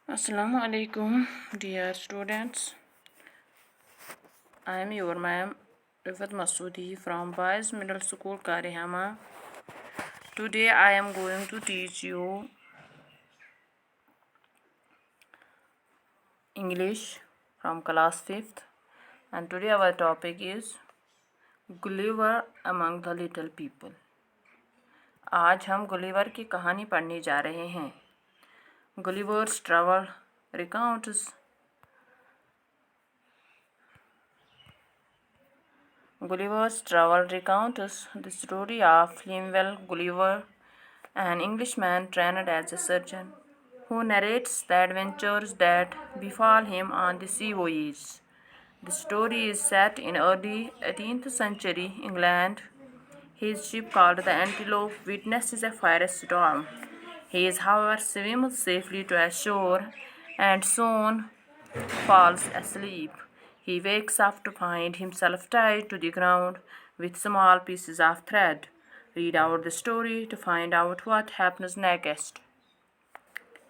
Assalamu alaikum, dear students. I am your ma'am Rifat Masoodi from Boys Middle School Karihama. Today I am going to teach you English from class 5th, and today our topic is Gulliver among the little people. आज हम Gulliver की कहानी पढ़ने जा रहे हैं. Gulliver's Travel recounts the story of Lemuel Gulliver, an Englishman trained as a surgeon, who narrates the adventures that befall him on the sea voyage. The story is set in early 18th century England. His ship, called the Antelope, witnesses a fiery storm. He is, however, swims safely to shore and soon falls asleep. He wakes up to find himself tied to the ground with small pieces of thread. Read out the story to find out what happens next.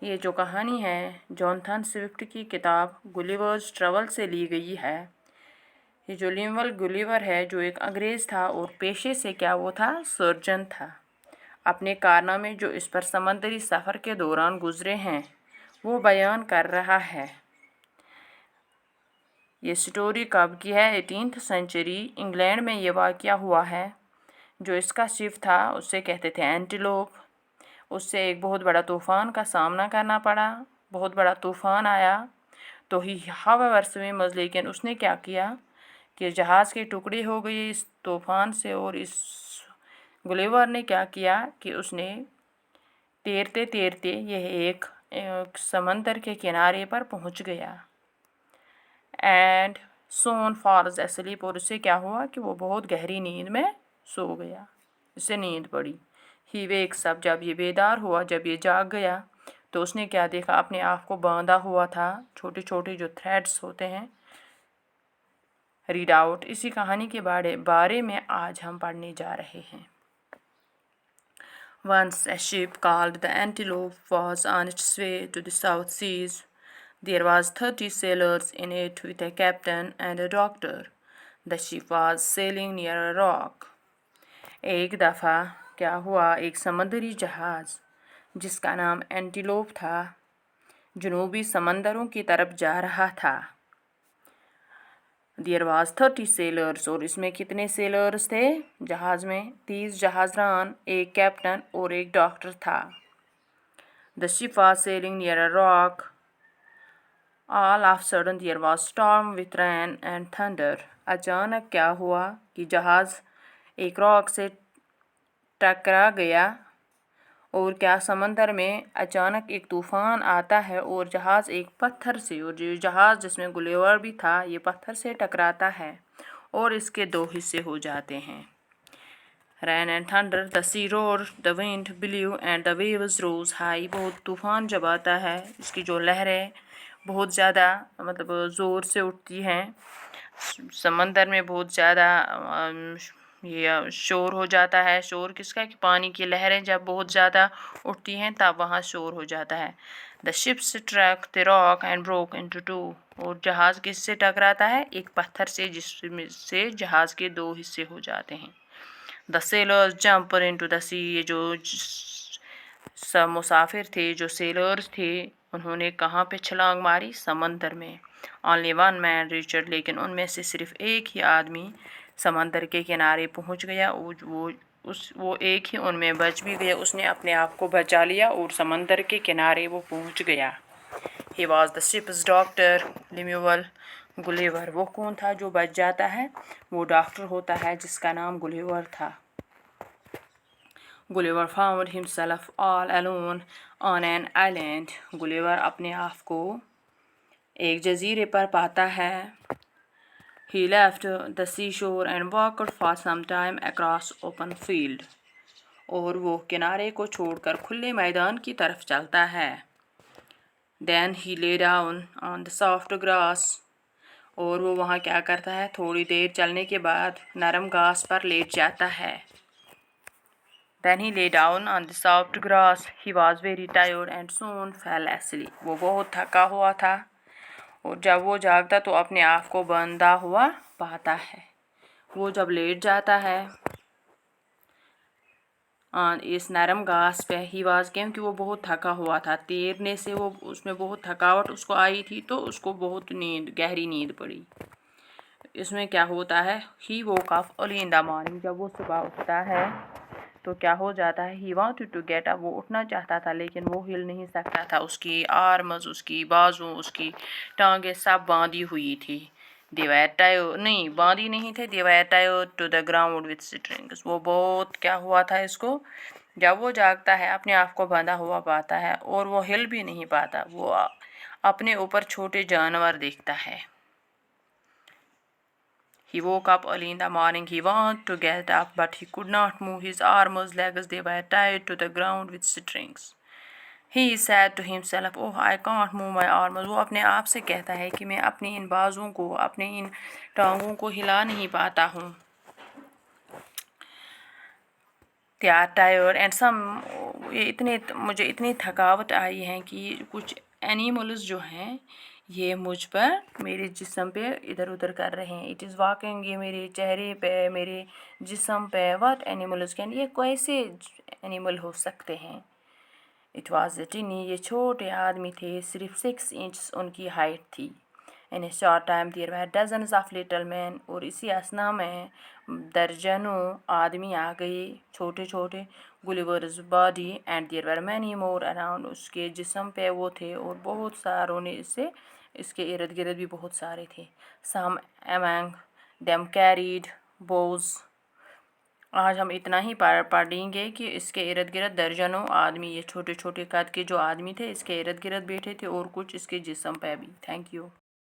ये जो कहानी है Jonathan Swift की किताब Gulliver's travel से ली गई है. ये जो लीमुएल गुलिवर है जो एक अंग्रेज़ था और पेशे से क्या वो था, सर्जन था. अपने कारनामे जो इस पर समंदरी सफ़र के दौरान गुजरे हैं वो बयान कर रहा है. ये स्टोरी कब की है? 18th सेंचुरी इंग्लैंड में ये वाक़या हुआ है. जो इसका शिप था उससे कहते थे एंटीलोप. उससे एक बहुत बड़ा तूफ़ान का सामना करना पड़ा. बहुत बड़ा तूफ़ान आया तो ही हावेवर स्विमर्स, लेकिन उसने क्या किया कि जहाज़ के टुकड़े हो गए इस तूफ़ान से. और इस गुलिवर ने क्या किया कि उसने तैरते तैरते यह एक समंदर के किनारे पर पहुंच गया. एंड सोन फॉल्स एस्लीप, और उससे क्या हुआ कि वो बहुत गहरी नींद में सो गया. इससे नींद पड़ी. ही वेक्स अप, जब ये बेदार हुआ, जब ये जाग गया तो उसने क्या देखा, अपने आप को बांधा हुआ था. छोटे छोटे जो थ्रेड्स होते हैं. Read out. इसी कहानी के बारे में आज हम पढ़ने जा रहे हैं. Once a ship called the Antelope was on its way to the South Seas. There was 30 sailors in it with a captain and a doctor. The ship was sailing near a rock. एक दफ़ा क्या हुआ, एक समंदरी जहाज़ जिसका नाम antelope था जनूबी समंदरों की तरफ जा रहा था. There was 30 sailors, और इसमें कितने सेलर्स थे जहाज़ में? 30 जहाज़रान, एक कैप्टन और एक डॉक्टर था. The ship was sailing near a rock. All of a sudden there was storm with rain and thunder. अचानक क्या हुआ कि जहाज़ एक रॉक से टकरा गया और क्या समंदर में अचानक एक तूफ़ान आता है और जहाज़ एक पत्थर से, और जो जहाज़ जिसमें गुलिवर भी था ये पत्थर से टकराता है और इसके दो हिस्से हो जाते हैं. Rain and thunder, the sea roared, the wind blew and the waves rose high. बहुत तूफ़ान जब आता है इसकी जो लहरें बहुत ज़्यादा मतलब ज़ोर से उठती हैं. समंदर में बहुत ज़्यादा ये शोर हो जाता है. शोर किसका? कि पानी की लहरें जब बहुत ज़्यादा उठती हैं तब वहाँ शोर हो जाता है. The ship struck the rock and broke into two, और जहाज़ किससे टकराता है? एक पत्थर से, जिसमें से जहाज़ के दो हिस्से हो जाते हैं. The sailors jump into the sea, ये जो सब मुसाफिर थे, जो सेलर्स थे, उन्होंने कहाँ पे छलांग मारी? समंदर में. ओनली वन मैन रिचर्ड, लेकिन उनमें से सिर्फ एक ही आदमी समंदर के किनारे पहुंच गया. वो एक ही उनमें बच भी गया. उसने अपने आप को बचा लिया और समंदर के किनारे वो पहुंच गया. He was the ship's doctor Lemuel Gulliver. वो कौन था जो बच जाता है? वो डॉक्टर होता है जिसका नाम गुलिवर था. Gulliver found himself all alone on an island. Gulliver अपने आप को एक जजीरे पर पाता है. He left the seashore and walked for some time across open field. और वो किनारे को छोड़कर खुले मैदान की तरफ चलता है. Then he lay down on the soft grass. और वो वहाँ क्या करता है? थोड़ी देर चलने के बाद नरम घास पर लेट जाता है. Then he lay down on the soft grass. He was very tired and soon fell asleep. वो बहुत थका हुआ था और जब वो जागता तो अपने आप को बंधा हुआ पाता है। वो जब लेट जाता है इस नरम घास पे ही वाज, क्योंकि वो बहुत थका हुआ था, तैरने से वो उसमें बहुत थकावट उसको आई थी तो उसको बहुत गहरी नींद पड़ी। इसमें क्या होता है, he woke up early in the morning, जब वो सुबह उठता है तो क्या हो जाता है, he wanted to get up, वो उठना चाहता था लेकिन वो हिल नहीं सकता था। उसकी आर्म्स, उसकी बाजू, उसकी टांगें सब बांधी हुई थी। नहीं बांधी नहीं थे, दे वर टायर्ड to the ground with strings. वो बहुत क्या हुआ था इसको, जब वो जागता है अपने आप को बंधा हुआ पाता है और वो हिल भी नहीं पाता, वो अपने ऊपर छोटे जानवर देखता है। He woke up early in the morning. He wanted to get up, but he could not move his arms, legs. They were tied to the ground with strings. He said to himself, "Oh, I can't move my arms." वो अपने आप से कहता है कि मैं अपने इन बाजों को, अपने इन टांगों को हिला नहीं पाता हूँ। They are tired and some, मुझे इतनी थकावट आई है कि कुछ एनिमल्स जो हैं ये मुझ पर, मेरे जिस्म पे इधर उधर कर रहे हैं। इट इज़ वॉकिंग, ये मेरे चेहरे पे, मेरे जिस्म पे। व्हाट एनिमल्स कैन, ये कैसे एनिमल हो सकते हैं। इट वॉज ए टिनी, ये छोटे आदमी थे, सिर्फ 6 इंच उनकी हाइट थी। In a short time there were dozens of little man, और इसी असना में दर्जनों आदमी आ गए, छोटे छोटे। Gulliver's body and there were many more around, उसके जिस्म पे वो थे और बहुत सारों ने इसके इर्द गिर्द भी बहुत सारे थे। सम अमंग देम कैरीड बोज, आज हम इतना ही पढ़ेंगे कि इसके इर्द गिर्द दर्जनों आदमी, ये छोटे छोटे कद के जो आदमी थे इसके इर्द गिर्द बैठे थे और कुछ इसके जिस्म पे भी। Thank you.